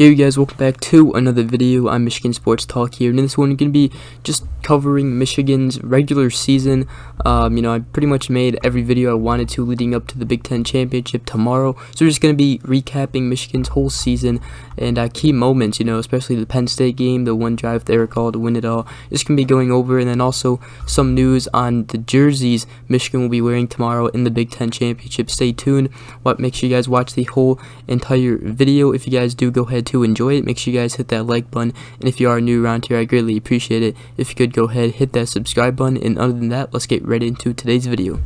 Hey you guys, welcome back to another video. I'm Michigan Sports Talk here, and in this one I'm going to be just covering Michigan's regular season. I pretty much made every video I wanted to leading up to the Big Ten Championship tomorrow, so we're just going to be recapping Michigan's whole season and key moments, especially the Penn State game, the one drive there called to win it all. Just going to be going over, and then also some news on the jerseys Michigan will be wearing tomorrow in the Big Ten Championship. Stay tuned. Make sure you guys watch the whole entire video. If you guys do go ahead to enjoy it, make sure you guys hit that like button, and if you are new around here, I greatly appreciate it if you could go ahead, hit that subscribe button. And other than that, let's get right into today's video.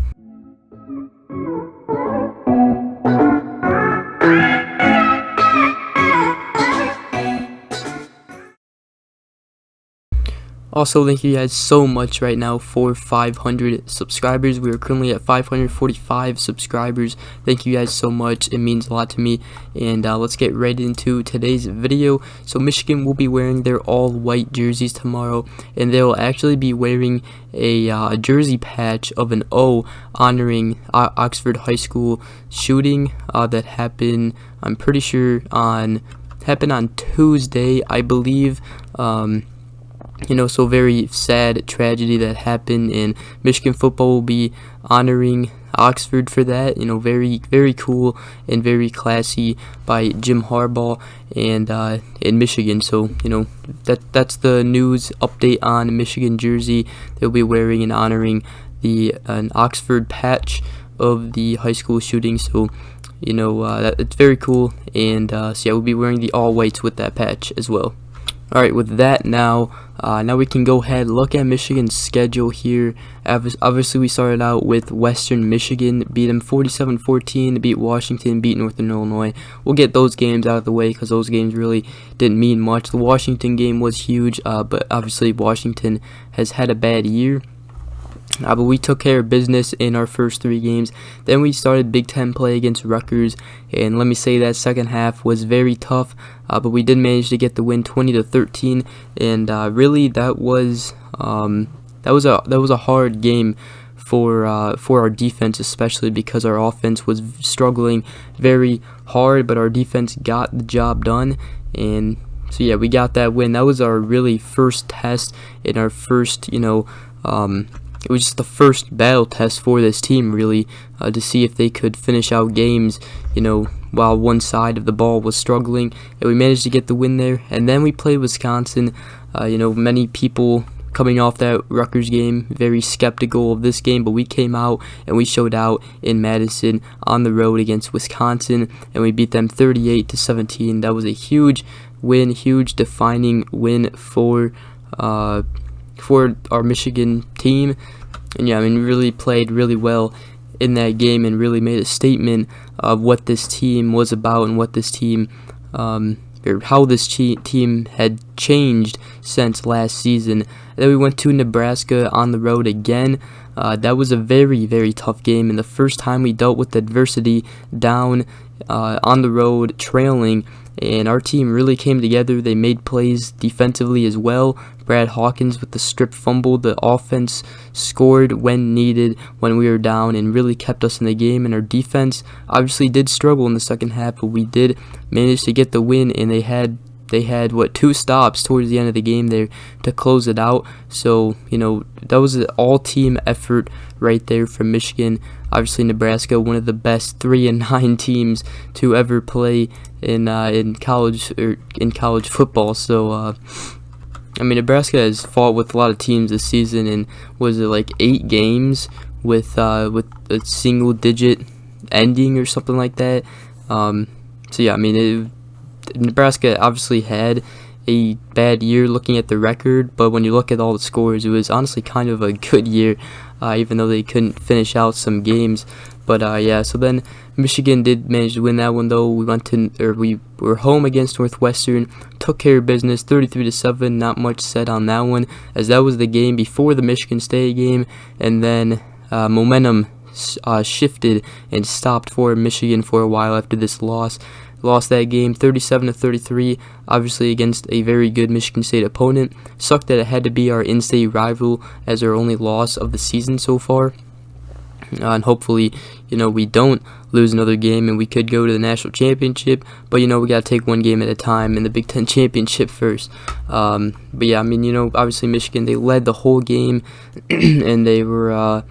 Also, thank you guys so much right now for 500 subscribers. We are currently at 545 subscribers. Thank you guys so much. It means a lot to me. And let's get right into today's video. So Michigan will be wearing their all-white jerseys tomorrow, and they'll actually be wearing a jersey patch of an O honoring Oxford High School shooting that happened, I'm pretty sure, happened on Tuesday, I believe. So very sad tragedy that happened, and Michigan football will be honoring Oxford for that. Very, very cool and very classy by Jim Harbaugh and in Michigan. So that's the news update on Michigan jersey they'll be wearing and honoring an Oxford patch of the high school shooting. So it's very cool, and so yeah, we'll be wearing the all whites with that patch as well. Alright, with that now we can go ahead and look at Michigan's schedule here. Obviously, we started out with Western Michigan, beat them 47-14, beat Washington, beat Northern Illinois. We'll get those games out of the way because those games really didn't mean much. The Washington game was huge, but obviously Washington has had a bad year. But we took care of business in our first 3 games. Then we started Big Ten play against Rutgers, and let me say that second half was very tough. But we did manage to get the win, 20-13, and really that was a hard game for our defense, especially because our offense was struggling very hard, but our defense got the job done. And so yeah, we got that win. That was our really first test in our first, it was just the first battle test for this team, really, to see if they could finish out games, while one side of the ball was struggling. And we managed to get the win there. And then we played Wisconsin. Many people coming off that Rutgers game, very skeptical of this game, but we came out and we showed out in Madison on the road against Wisconsin, and we beat them 38-17. That was a huge win, huge defining win for our Michigan team. And yeah, we really played really well in that game and really made a statement of what this team was about and what this team, or how this team had changed since last season. And then we went to Nebraska on the road again. That was a very, very tough game, and the first time we dealt with adversity down on the road, trailing, and our team really came together. They made plays defensively as well. Brad Hawkins with the strip fumble. The offense scored when needed, when we were down, and really kept us in the game. And our defense obviously did struggle in the second half, but we did manage to get the win, and they had 2 stops towards the end of the game there to close it out. So that was an all-team effort right there from Michigan. Obviously, Nebraska, one of the best 3-9 teams to ever play in college football. So Nebraska has fought with a lot of teams this season, and was it like 8 games with a single-digit ending or something like that. So yeah, Nebraska obviously had a bad year looking at the record, but when you look at all the scores, it was honestly kind of a good year, even though they couldn't finish out some games. But yeah, so then Michigan did manage to win that one, though. We were home against Northwestern, took care of business, 33-7. Not much said on that one, as that was the game before the Michigan State game, and then momentum shifted and stopped for Michigan for a while after this loss. Lost that game 37-33, obviously against a very good Michigan State opponent. Sucked that it had to be our in-state rival as our only loss of the season so far. And hopefully, we don't lose another game and we could go to the national championship. But you know, we got to take one game at a time in the Big Ten championship first. But yeah, I mean, you know, obviously Michigan, they led the whole game and they were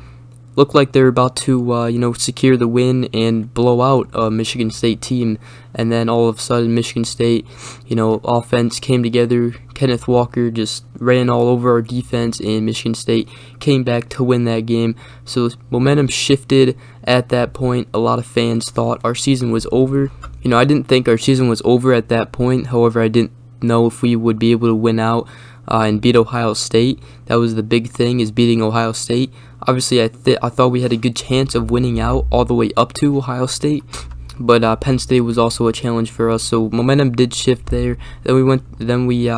looked like they were about to you know, secure the win and blow out a Michigan State team. And then all of a sudden Michigan State, you know, offense came together. Kenneth Walker just ran all over our defense, and Michigan State came back to win that game. So momentum shifted at that point. A lot of fans thought our season was over. You know, I didn't think our season was over at that point. However, I didn't know if we would be able to win out and beat Ohio State. That was the big thing, is beating Ohio State. Obviously, I thought we had a good chance of winning out all the way up to Ohio State, but Penn State was also a challenge for us. So momentum did shift there. Then we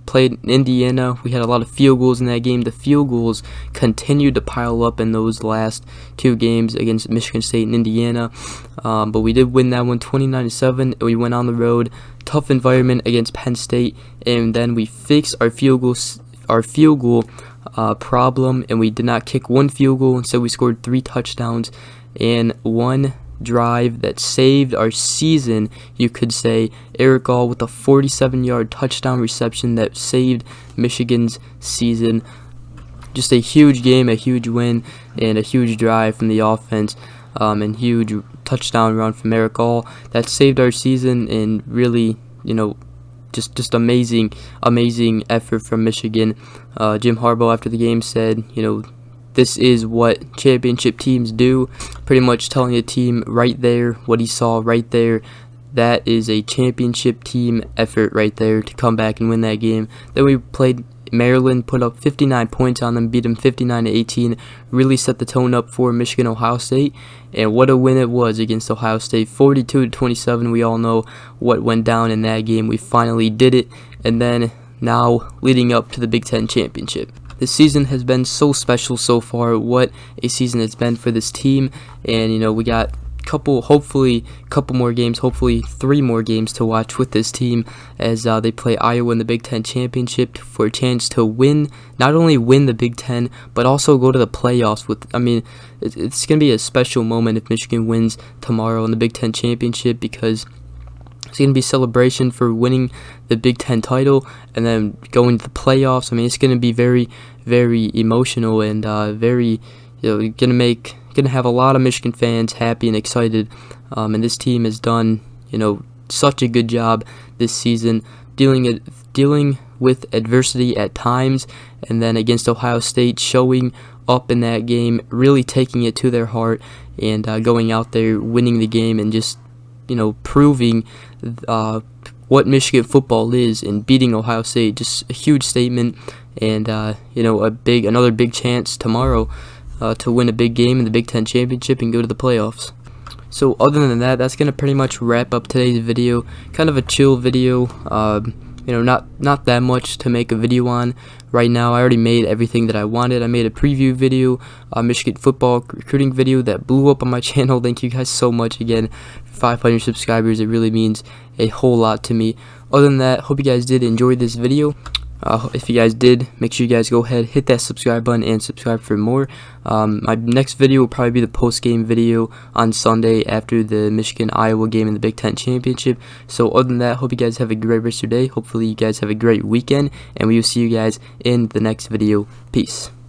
played Indiana. We had a lot of field goals in that game. The field goals continued to pile up in those last two games against Michigan State and Indiana, but we did win that one 29-7. We went on the road, tough environment against Penn State, and then we fixed our field goal problem, and we did not kick one field goal. Instead, we scored 3 touchdowns and one drive that saved our season, you could say. Eric Gall with a 47-yard touchdown reception that saved Michigan's season. Just a huge game, a huge win, and a huge drive from the offense, and huge touchdown run from Eric Gall that saved our season. And really, you know, just amazing effort from Michigan. Jim Harbaugh after the game said, you know, this is what championship teams do, pretty much telling the team right there what he saw right there. That is a championship team effort right there to come back and win that game. Then we played Maryland, put up 59 points on them, beat them 59-18, really set the tone up for Michigan Ohio State. And what a win it was against Ohio State, 42-27. We all know what went down in that game. We finally did it. And then now leading up to the Big Ten championship. This season has been so special so far. What a season it's been for this team. And you know, we got hopefully couple more games, hopefully 3 more games to watch with this team as they play Iowa in the Big Ten championship for a chance to win, not only win the Big Ten, but also go to the playoffs. I mean, it's going to be a special moment if Michigan wins tomorrow in the Big Ten championship, because it's going to be a celebration for winning the Big Ten title and then going to the playoffs. I mean, it's going to be very, very emotional and very, you know, going to have a lot of Michigan fans happy and excited. And this team has done, you know, such a good job this season, dealing with adversity at times, and then against Ohio State, showing up in that game, really taking it to their heart, and going out there, winning the game, and just, you know, proving what Michigan football is and beating Ohio State. Just a huge statement, and you know, another big chance tomorrow to win a big game in the Big Ten championship and go to the playoffs. So other than that, that's gonna pretty much wrap up today's video. Kind of a chill video. You know, not that much to make a video on right now. I already made everything that I wanted. I made a preview video, a Michigan football recruiting video that blew up on my channel. Thank you guys so much again for 500 subscribers. It really means a whole lot to me. Other than that, hope you guys did enjoy this video. If you guys did, make sure you guys go ahead, hit that subscribe button, and subscribe for more. My next video will probably be the post-game video on Sunday after the Michigan-Iowa game in the Big Ten Championship. So other than that, hope you guys have a great rest of your day. Hopefully you guys have a great weekend, and we will see you guys in the next video. Peace.